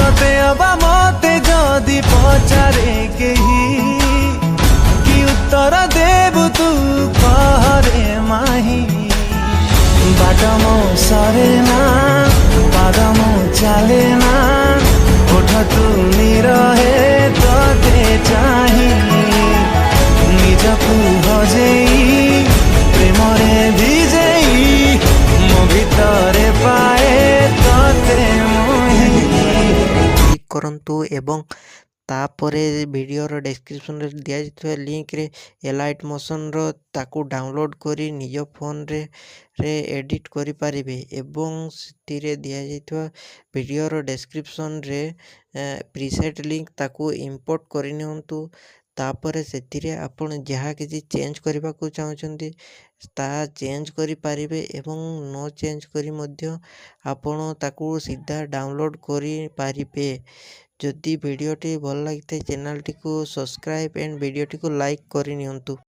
तते अबा मते जदि पचारे केही कि उत्तर देबु तू कहरे माही बाटमो सरे ना पादमो चाले ना ओठ तुनी रहे तते चाही निजकु हजेई प्रेमरे भिजेई मो भितरे पाए तते क्लिक करंतु एवं तापर वीडियोर डिस्क्रिप्शन रे दिया जाइଥିବା लिंक रे एलाइट मोशन रो ताकू डाउनलोड करी निज फोन रे एडिट करि पारिबे एवं सिथिरे दिया जाइଥିବା वीडियोर डिस्क्रिप्शन रे प्रीसेट लिंक ताकू इंपोर्ट करि नियंतु तापर सेथिरे आपण जहा किछि चेंज करबा को चाहउछंती ता चेंज करि पारिबे एवं नो चेंज करी मध्य आपण ताकू सीधा डाउनलोड करि पारिबे। जदि वीडियोटी भल लगी चैनल टी को सब्सक्राइब एंड वीडियोटी को लाइक करि नियंतु।